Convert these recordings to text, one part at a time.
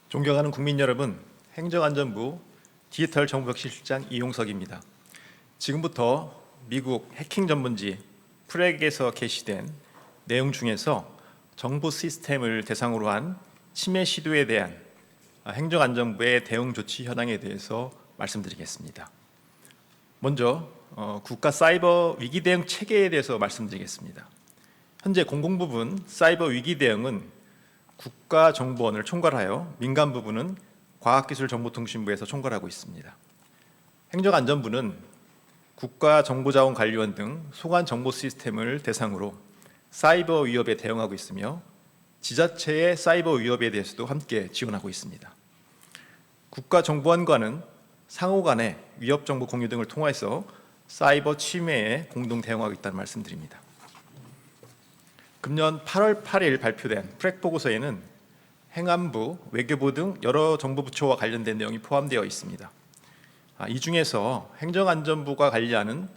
존경하는 국민 여러분, 행정안전부 디지털 정보혁신실장 이용석입니다. 지금부터 미국 해킹 전문지 프렉에서 게시된 내용 중에서 정부 시스템을 대상으로 한 침해 시도에 대한 행정안전부의 대응 조치 현황에 대해서 말씀드리겠습니다. 먼저 국가 사이버 위기 대응 체계에 대해서 말씀드리겠습니다. 현재 공공부분 사이버 위기 대응은 국가정보원을 총괄하여 민간 부분은 과학기술정보통신부에서 총괄하고 있습니다. 행정안전부는 국가정보자원관리원 등 소관 정보 시스템을 대상으로 사이버 위협에 대응하고 있으며 지자체의 사이버 위협에 대해서도 함께 지원하고 있습니다. 국가정보원과는 상호 간의 위협 정보 공유 등을 통해서 사이버 침해에 공동 대응하고 있다는 말씀드립니다. 금년 8월 8일 발표된 프렉 보고서에는 행안부, 외교부 등 여러 정부 부처와 관련된 내용이 포함되어 있습니다. 이 중에서 행정안전부가 관리하는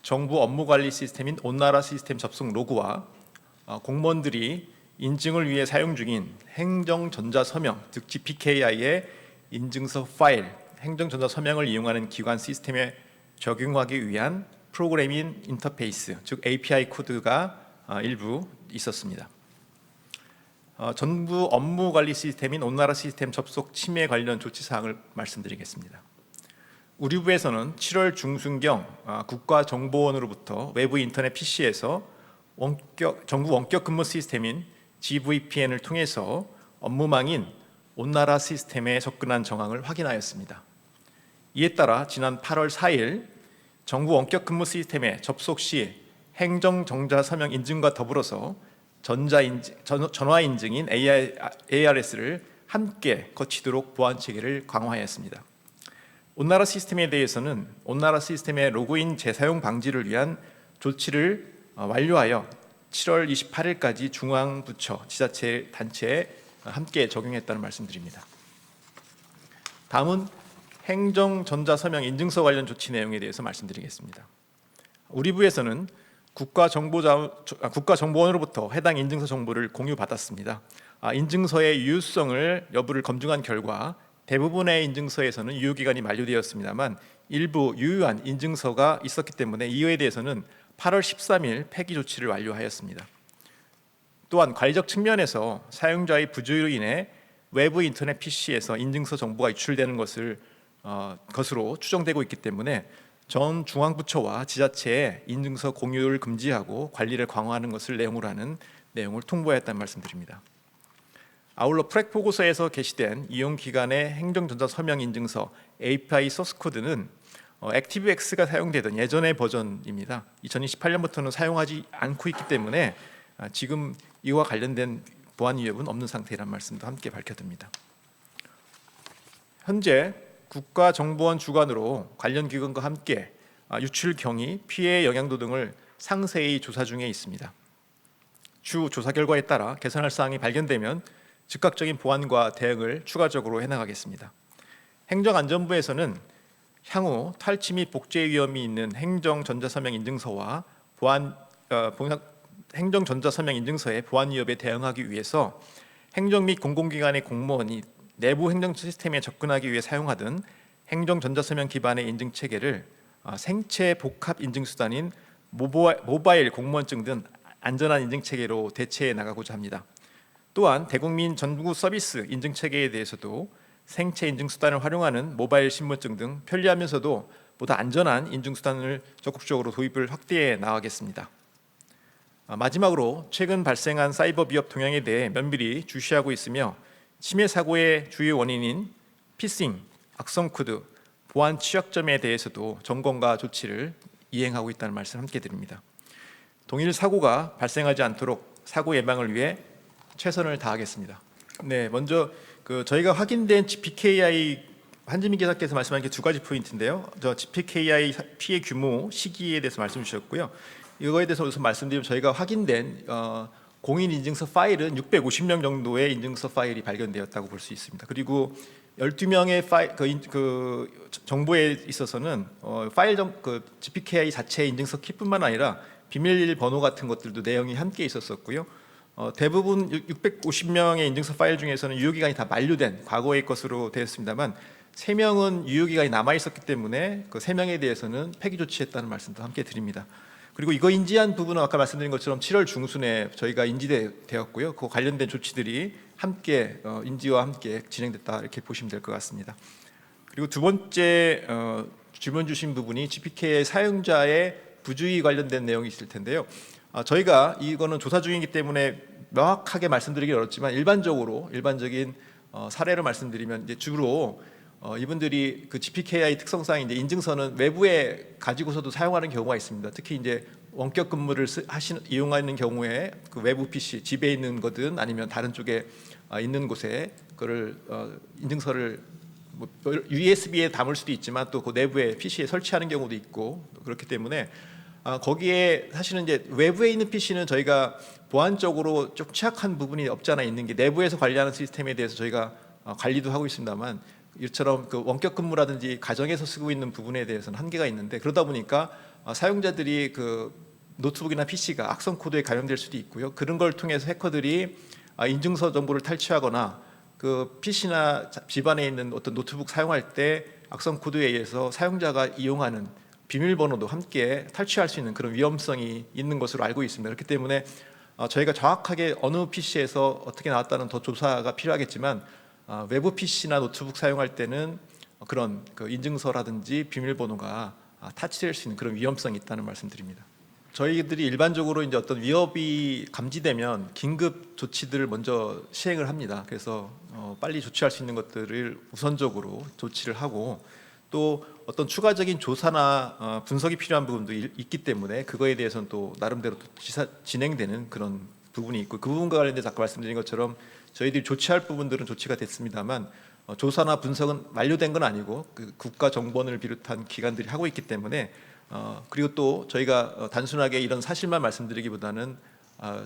정부 업무관리 시스템인 온나라 시스템 접속 로그와 공무원들이 인증을 위해 사용 중인 행정전자서명, 즉 GPKI의 인증서 파일, 행정전자서명을 이용하는 기관 시스템에 적용하기 위한 프로그래밍 인터페이스, 즉 API 코드가 일부 있었습니다. 정부 업무관리 시스템인 온나라 시스템 접속 침해 관련 조치사항을 말씀드리겠습니다. 우리 부에서는 7월 중순경 국가정보원으로부터 외부 인터넷 PC에서 정부 원격 근무 시스템인 GVPN을 통해서 업무망인 온나라 시스템에 접근한 정황을 확인하였습니다. 이에 따라 지난 8월 4일 정부 원격 근무 시스템에 접속 시 행정정자서명 인증과 더불어서 전화 인증인 ARS를 함께 거치도록 보안 체계를 강화하였습니다. 온나라 시스템에 대해서는 온나라 시스템의 로그인 재사용 방지를 위한 조치를 완료하여 7월 28일까지 중앙부처, 지자체, 단체에 함께 적용했다는 말씀드립니다. 다음은 행정전자서명 인증서 관련 조치 내용에 대해서 말씀드리겠습니다. 우리 부에서는 국가정보원으로부터 해당 인증서 정보를 공유받았습니다. 인증서의 유효성을 여부를 검증한 결과 대부분의 인증서에서는 유효기간이 만료되었습니다만 일부 유효한 인증서가 있었기 때문에 이에 대해서는 8월 13일 폐기 조치를 완료하였습니다. 또한 관리적 측면에서 사용자의 부조리로 인해 외부 인터넷 PC에서 인증서 정보가 유출되는 것으로 추정되고 있기 때문에 전 중앙부처와 지자체에 인증서 공유를 금지하고 관리를 강화하는 것을 내용으로 하는 내용을 통보하였다는 말씀드립니다. 아울러 프렉 보고서에서 게시된 이용기관의 행정전자서명 인증서 API 소스 코드는 액티브엑스가 사용되던 예전의 버전입니다. 2028년부터는 사용하지 않고 있기 때문에 지금 이와 관련된 보안 위협은 없는 상태라는 말씀도 함께 밝혀듭니다. 현재 국가정보원 주관으로 관련 기관과 함께 유출 경위, 피해 영향도 등을 상세히 조사 중에 있습니다. 추후 조사 결과에 따라 개선할 사항이 발견되면 즉각적인 보완과 대응을 추가적으로 해나가겠습니다. 행정안전부에서는 향후 탈취 및 복제 위험이 있는 행정전자서명 인증서와 행정전자서명 인증서의 보안 위협에 대응하기 위해서 행정 및 공공기관의 공무원이 내부 행정 시스템에 접근하기 위해 사용하던 행정전자서명 기반의 인증 체계를 생체 복합 인증 수단인 모바일 공무원증 등 안전한 인증 체계로 대체해 나가고자 합니다. 또한 대국민 전국 서비스 인증 체계에 대해서도 생체 인증 수단을 활용하는 모바일 신분증 등 편리하면서도 보다 안전한 인증 수단을 적극적으로 도입을 확대해 나가겠습니다. 마지막으로 최근 발생한 사이버 위협 동향에 대해 면밀히 주시하고 있으며 침해 사고의 주요 원인인 피싱, 악성 코드, 보안 취약점에 대해서도 점검과 조치를 이행하고 있다는 말씀 함께 드립니다. 동일 사고가 발생하지 않도록 사고 예방을 위해 최선을 다하겠습니다. 네, 먼저 저희가 확인된 GPKI 한지민 기자께서 말씀한 게 두 가지 포인트인데요. GPKI 피해 규모, 시기에 대해서 말씀 주셨고요. 이거에 대해서 우선 말씀드리면 저희가 확인된 공인 인증서 파일은 650명 정도의 인증서 파일이 발견되었다고 볼 수 있습니다. 그리고 12명의 정보에 있어서는 GPKI 자체 인증서 키뿐만 아니라 비밀번호 같은 것들도 내용이 함께 있었었고요. 대부분 650명의 인증서 파일 중에서는 유효기간이 다 만료된 과거의 것으로 되었습니다만 3명은 유효기간이 남아 있었기 때문에 그 3명에 대해서는 폐기 조치했다는 말씀도 함께 드립니다. 그리고 이거 인지한 부분은 아까 말씀드린 것처럼 7월 중순에 저희가 인지되었고요. 그 관련된 조치들이 함께 인지와 함께 진행됐다 이렇게 보시면 될 것 같습니다. 그리고 두 번째 질문 주신 부분이 GPK 사용자의 부주의 관련된 내용이 있을 텐데요. 저희가 이거는 조사 중이기 때문에 명확하게 말씀드리기 어렵지만 일반적인 사례를 말씀드리면 이제 주로 이분들이 그 GPKI 특성상 이제 인증서는 외부에 가지고서도 사용하는 경우가 있습니다. 특히 이제 원격 근무를 이용하는 경우에 그 외부 PC 집에 있는 거든 아니면 다른 쪽에 있는 곳에 그를 인증서를 뭐 USB에 담을 수도 있지만 또 그 내부에 PC에 설치하는 경우도 있고 그렇기 때문에 거기에 사실은 이제 외부에 있는 PC는 저희가 보안적으로 좀 취약한 부분이 없지 않아 있는 게 내부에서 관리하는 시스템에 대해서 저희가 관리도 하고 있습니다만 이처럼 그 원격 근무라든지 가정에서 쓰고 있는 부분에 대해서는 한계가 있는데 그러다 보니까 사용자들이 그 노트북이나 PC가 악성 코드에 감염될 수도 있고요. 그런 걸 통해서 해커들이 인증서 정보를 탈취하거나 그 PC나 집안에 있는 어떤 노트북 사용할 때 악성 코드에 의해서 사용자가 이용하는 비밀번호도 함께 탈취할 수 있는 그런 위험성이 있는 것으로 알고 있습니다. 그렇기 때문에 저희가 정확하게 어느 PC에서 어떻게 나왔다는 더 조사가 필요하겠지만 외부 PC나 노트북 사용할 때는 그런 그 인증서라든지 비밀번호가 탈취될 수 있는 그런 위험성이 있다는 말씀드립니다. 저희들이 일반적으로 이제 어떤 위협이 감지되면 긴급 조치들을 먼저 시행을 합니다. 그래서 빨리 조치할 수 있는 것들을 우선적으로 조치를 하고 또 어떤 추가적인 조사나 분석이 필요한 부분도 있기 때문에 그거에 대해서는 또 나름대로 진행되는 그런 부분이 있고 그 부분과 관련돼서 아까 말씀드린 것처럼 저희들이 조치할 부분들은 조치가 됐습니다만 조사나 분석은 완료된 건 아니고 그 국가정보원을 비롯한 기관들이 하고 있기 때문에 그리고 또 저희가 단순하게 이런 사실만 말씀드리기보다는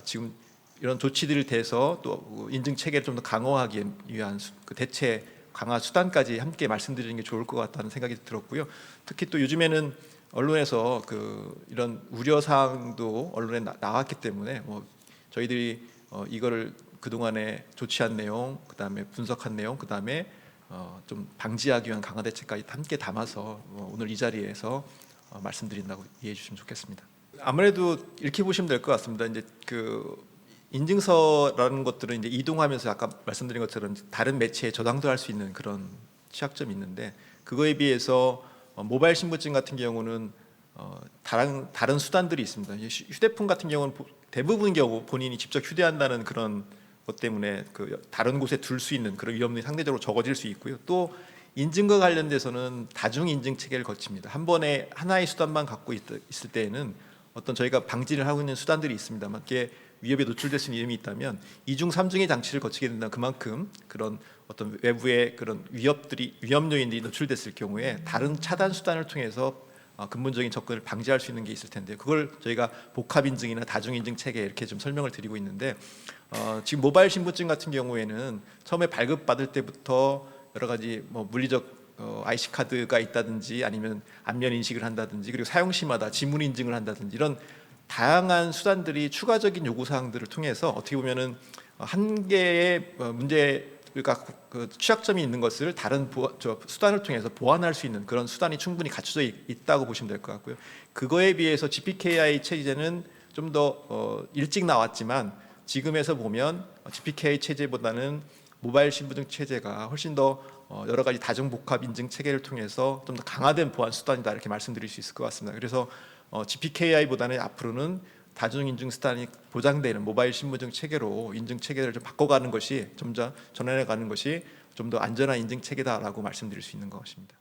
지금 이런 조치들을 대해서 또 인증 체계를 좀 더 강화하기 위한 그 대체 강화 수단까지 함께 말씀드리는 게 좋을 것 같다는 생각이 들었고요. 특히 또 요즘에는 언론에서 그 이런 우려 사항도 언론에 나왔기 때문에 저희들이 이거를 그 동안에 조치한 내용, 그 다음에 분석한 내용, 그 다음에 좀 방지하기 위한 강화 대책까지 함께 담아서 오늘 이 자리에서 말씀드린다고 이해해 주시면 좋겠습니다. 아무래도 이렇게 보시면 될 것 같습니다. 이제 그 인증서라는 것들은 이제 이동하면서 아까 말씀드린 것처럼 다른 매체에 저장도 할 수 있는 그런 취약점이 있는데 그거에 비해서 모바일 신분증 같은 경우는 다른 수단들이 있습니다. 휴대폰 같은 경우는 대부분 경우 본인이 직접 휴대한다는 그런 것 때문에 그 다른 곳에 둘 수 있는 그런 위험이 상대적으로 적어질 수 있고요. 또 인증과 관련돼서는 다중 인증 체계를 거칩니다. 한 번에 하나의 수단만 갖고 있을 때에는 어떤 저희가 방지를 하고 있는 수단들이 있습니다만 그게 위협에 노출될 수 있는 위험이 있다면 이중 삼중의 장치를 거치게 된다면 그만큼 그런 어떤 외부의 그런 위험 요인들이 노출됐을 경우에 다른 차단 수단을 통해서 근본적인 접근을 방지할 수 있는 게 있을 텐데 그걸 저희가 복합 인증이나 다중 인증 체계 이렇게 좀 설명을 드리고 있는데 지금 모바일 신분증 같은 경우에는 처음에 발급 받을 때부터 여러 가지 물리적 IC 카드가 있다든지 아니면 안면 인식을 한다든지 그리고 사용 시마다 지문 인증을 한다든지 이런 다양한 수단들이 추가적인 요구 사항들을 통해서 어떻게 보면은 한 개의 문제가 그 취약점이 있는 것을 다른 수단을 통해서 보완할 수 있는 그런 수단이 충분히 갖춰져 있다고 보시면 될 것 같고요. 그거에 비해서 GPKI 체제는 좀 더 일찍 나왔지만 지금에서 보면 GPKI 체제보다는 모바일 신분증 체제가 훨씬 더 여러 가지 다중 복합 인증 체계를 통해서 좀 더 강화된 보안 수단이다 이렇게 말씀드릴 수 있을 것 같습니다. 그래서 GPKI보다는 앞으로는 다중 인증 수단이 보장되는 모바일 신분증 체계로 인증 체계를 좀 바꿔가는 것이 좀 더 전환해 가는 것이 좀 더 안전한 인증 체계다라고 말씀드릴 수 있는 것입니다.